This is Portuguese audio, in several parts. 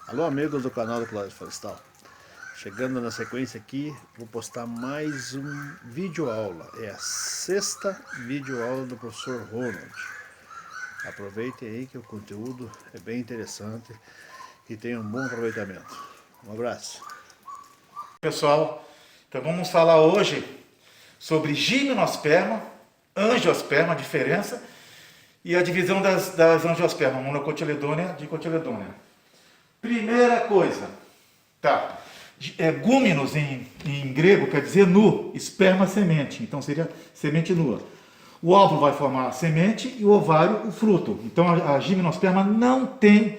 Alô amigos do canal do Colégio Florestal, chegando na sequência aqui, vou postar mais um vídeo aula, é a sexta vídeo aula do professor Ronald. Aproveitem aí que o conteúdo é bem interessante e tenham um bom aproveitamento. Um abraço. Pessoal, então vamos falar hoje sobre gimnosperma, angiosperma, a diferença e a divisão das angiospermas, monocotiledônea e dicotiledônea. Primeira coisa, tá? Gúmenos em grego quer dizer nu, esperma semente, então seria semente nua. O óvulo vai formar a semente e o ovário o fruto. Então a gimnosperma não tem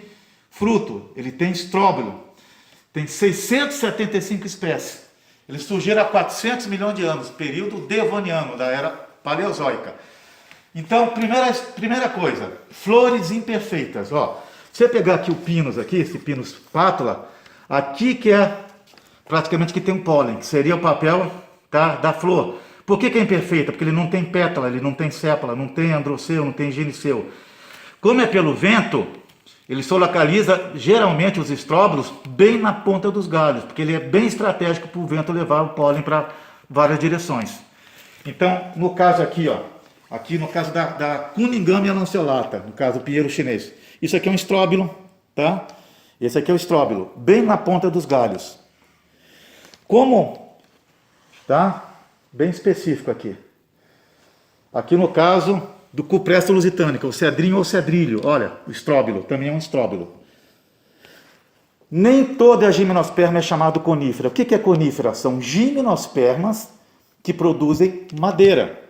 fruto, ele tem estróbilo. Tem 675 espécies. Eles surgiram há 400 milhões de anos, período devoniano, da era paleozoica. Então, primeira coisa, flores imperfeitas. Ó, se você pegar aqui o pinus, aqui, esse pinus pátula, aqui que é praticamente que tem um pólen, que seria o papel da flor. Por que é imperfeita? Porque ele não tem pétala, ele não tem sépala, não tem androceu, não tem gineceu. Como é pelo vento, ele só localiza geralmente os estróbilos bem na ponta dos galhos, porque ele é bem estratégico para o vento levar o pólen para várias direções. Então, no caso aqui, ó, aqui no caso da Cunninghama lanceolata, no caso do pinheiro chinês, isso aqui é um estróbilo, tá? Esse aqui é o estróbilo, bem na ponta dos galhos. Como, tá? Bem específico aqui. Aqui no caso do Cupressa lusitânica, o cedrinho ou cedrilho, olha, o estróbilo, também é um estróbilo. Nem toda a gimnosperma é chamada conífera. O que é conífera? São gimnospermas que produzem madeira.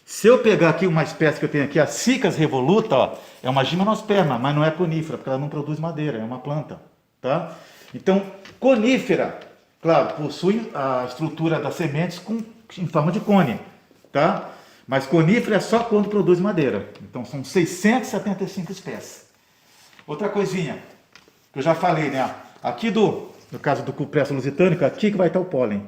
Se eu pegar aqui uma espécie que eu tenho aqui, a Cicas revoluta, ó, é uma gimnosperma, mas não é conífera, porque ela não produz madeira, é uma planta. Tá? Então, conífera, claro, possui a estrutura das sementes em forma de cone. Tá? Mas conífera é só quando produz madeira. Então, são 675 espécies. Outra coisinha, que eu já falei, né? Aqui no caso do Cupressa lusitânica, aqui que vai estar o pólen.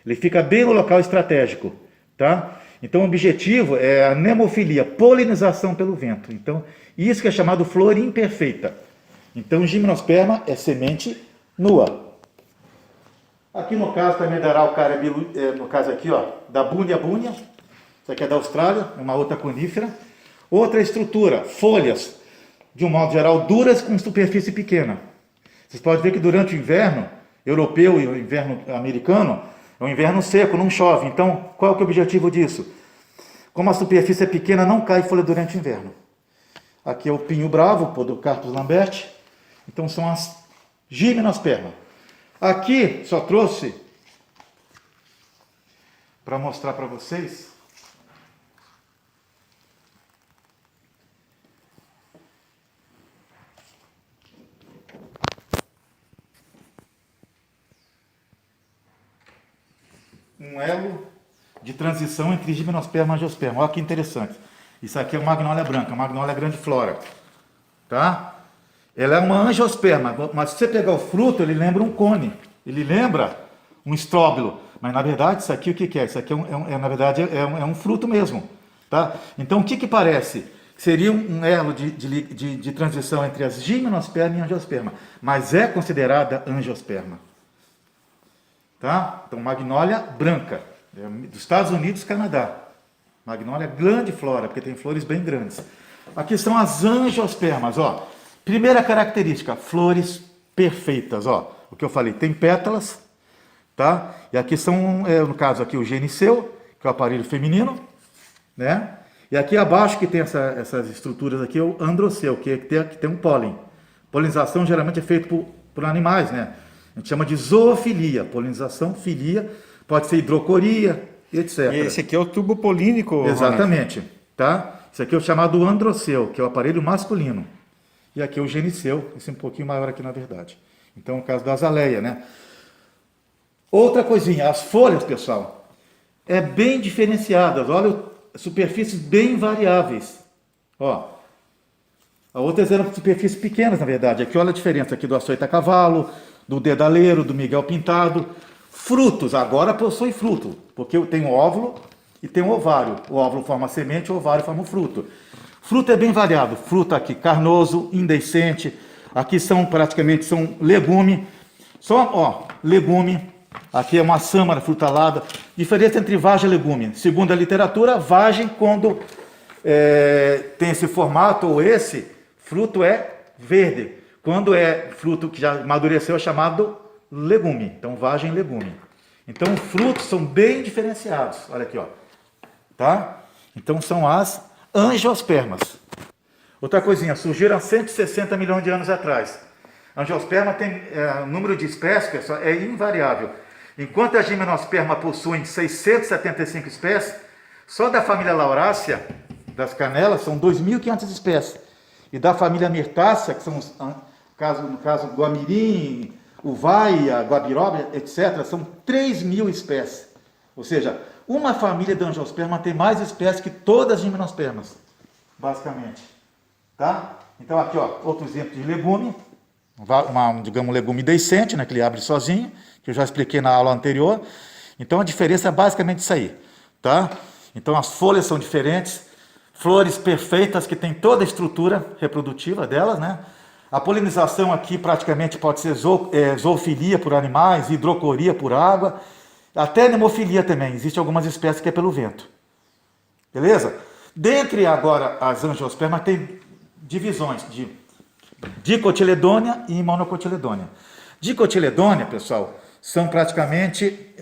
Ele fica bem no local estratégico. Tá? Então, o objetivo é a nemofilia, polinização pelo vento. Então, isso que é chamado flor imperfeita. Então, gimnosperma é semente nua. Aqui no caso também dará o cara, no caso aqui, ó, da Bunia bunia. Isso aqui é da Austrália, uma outra conífera. Outra estrutura, folhas, de um modo geral, duras com superfície pequena. Vocês podem ver que durante o inverno europeu e o inverno americano, é um inverno seco, não chove. Então, qual é o objetivo disso? Como a superfície é pequena, não cai folha durante o inverno. Aqui é o pinho bravo, Podocarpus lambert. Então, são as gimnospermas. Aqui, só trouxe para mostrar para vocês um elo de transição entre gimnosperma e angiosperma. Olha que interessante. Isso aqui é uma magnólia branca, uma magnólia grandiflora. Tá? Ela é uma angiosperma, mas se você pegar o fruto, ele lembra um cone. Ele lembra um estróbilo. Mas na verdade, isso aqui o que é? Isso aqui na verdade é um fruto mesmo. Tá? Então o que parece? Seria um elo de transição entre as gimnosperma e a angiosperma. Mas é considerada angiosperma. Tá? Então, magnólia branca, dos Estados Unidos e Canadá. Magnólia grandiflora, porque tem flores bem grandes. Aqui são as angiospermas, ó. Primeira característica, flores perfeitas, ó. O que eu falei, tem pétalas, tá? E aqui são, no caso aqui, o gineceu, que é o aparelho feminino, né? E aqui abaixo que tem essas estruturas aqui, é o androceu, que tem um pólen. Polinização geralmente é feita por animais, né? A gente chama de zoofilia, polinização, filia, pode ser hidrocoria, etc. E esse aqui é o tubo polínico. Exatamente, tá? Esse aqui é o chamado androceu, que é o aparelho masculino. E aqui é o gineceu, esse é um pouquinho maior aqui na verdade. Então é o caso da azaleia, né? Outra coisinha, as folhas, pessoal, é bem diferenciadas, olha, superfícies bem variáveis. Ó, a outras eram superfícies pequenas, na verdade. Aqui olha a diferença aqui do açoita-cavalo, do dedaleiro, do Miguel Pintado. Frutos, agora possui fruto, porque tem o óvulo e tem o ovário. O óvulo forma a semente, o ovário forma o fruto. Fruto é bem variado. Fruto aqui carnoso, indehiscente, Aqui são praticamente legume. Só, ó, legume. Aqui é uma sâmara frutalada. Diferença entre vagem e legume. Segundo a literatura, vagem, quando tem esse formato ou esse, fruto é verde. Quando é fruto que já amadureceu, é chamado legume. Então, vagem e legume. Então, os frutos são bem diferenciados. Olha aqui, ó. Tá? Então, são as angiospermas. Outra coisinha, surgiram há 160 milhões de anos atrás. Angiosperma tem o número de espécies, pessoal, é invariável. Enquanto a gimnosperma possui 675 espécies, só da família Laurácea, das canelas, são 2.500 espécies. E da família Mirtácea, que são, no caso, guamirim, uvaia, guabiroba, etc., são 3.000 espécies. Ou seja, uma família de angiosperma tem mais espécies que todas as gimnospermas, basicamente. Tá? Então aqui, ó, outro exemplo de legume, digamos, um legume deiscente, né, que ele abre sozinho, que eu já expliquei na aula anterior. Então a diferença é basicamente isso aí. Tá? Então as folhas são diferentes, flores perfeitas que têm toda a estrutura reprodutiva delas, né? A polinização aqui praticamente pode ser zoofilia por animais, hidrocoria por água, até nemofilia também. Existem algumas espécies que é pelo vento. Beleza? Dentre agora as angiospermas tem divisões de dicotiledônia e monocotiledônia. Dicotiledônia, pessoal, são praticamente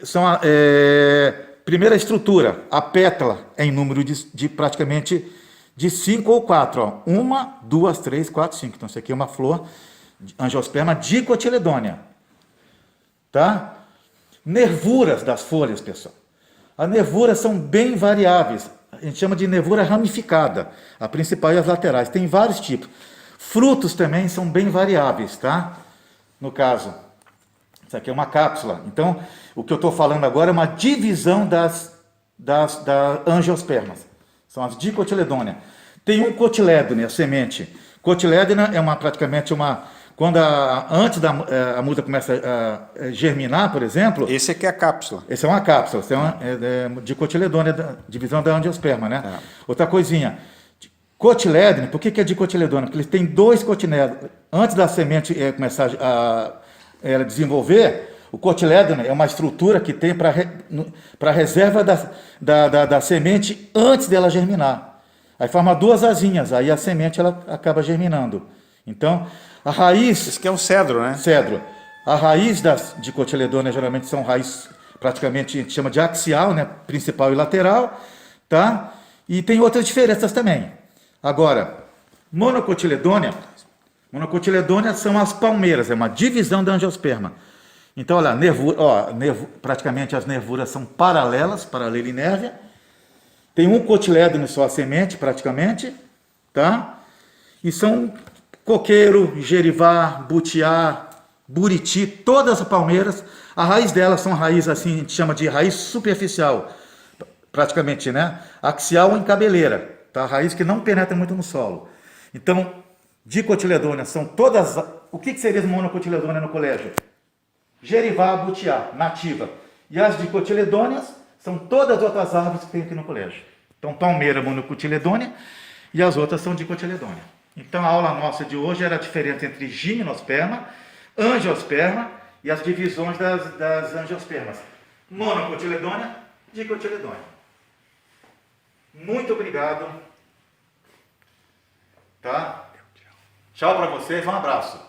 primeira estrutura, a pétala é em número de praticamente de 5 ou 4. Ó. 1, 2, 3, 4, 5. Então, isso aqui é uma flor de angiosperma dicotiledônia. Tá? Nervuras das folhas, pessoal. As nervuras são bem variáveis. A gente chama de nervura ramificada. A principal e as laterais. Tem vários tipos. Frutos também são bem variáveis, tá? No caso, isso aqui é uma cápsula. Então, o que eu estou falando agora é uma divisão das angiospermas. São as dicotiledôneas. Tem um cotilédone, a semente. Cotilédone é praticamente uma... Quando antes a muda começa a germinar, por exemplo... Esse aqui é a cápsula. Essa é uma cápsula. Essa é dicotiledônia, divisão da angiosperma, né? É. Outra coisinha. Cotilédone, por que é dicotiledônia? Porque ele tem 2 cotilédones. Antes da semente começar a desenvolver... O cotilédone é uma estrutura que tem para reserva da semente antes dela germinar. Aí forma 2 asinhas, aí a semente ela acaba germinando. Então, a raiz... Isso que é um cedro, né? Cedro. A raiz das dicotiledôneas geralmente são raízes praticamente, a gente chama de axial, né? Principal e lateral, tá? E tem outras diferenças também. Agora, monocotiledônia são as palmeiras, é uma divisão da angiosperma. Então, olha, praticamente as nervuras são paralelas, paralelinérvia. Tem um cotilédone só a semente, praticamente, tá? E são coqueiro, gerivá, butiá, buriti, todas as palmeiras. A raiz delas são raiz, assim, a gente chama de raiz superficial, praticamente, né? Axial em cabeleira, tá? A raiz que não penetra muito no solo. Então, dicotiledônia são todas... O que seria monocotiledônia no colégio? Gerivá, butiá, nativa. E as dicotiledôneas são todas as outras árvores que tem aqui no colégio. Então, palmeira, monocotiledônia, e as outras são dicotiledônia. Então, a aula nossa de hoje era a diferença entre gimnosperma, angiosperma e as divisões das angiospermas. Monocotiledônia, dicotiledônia. Muito obrigado. Tá? Tchau para vocês, um abraço.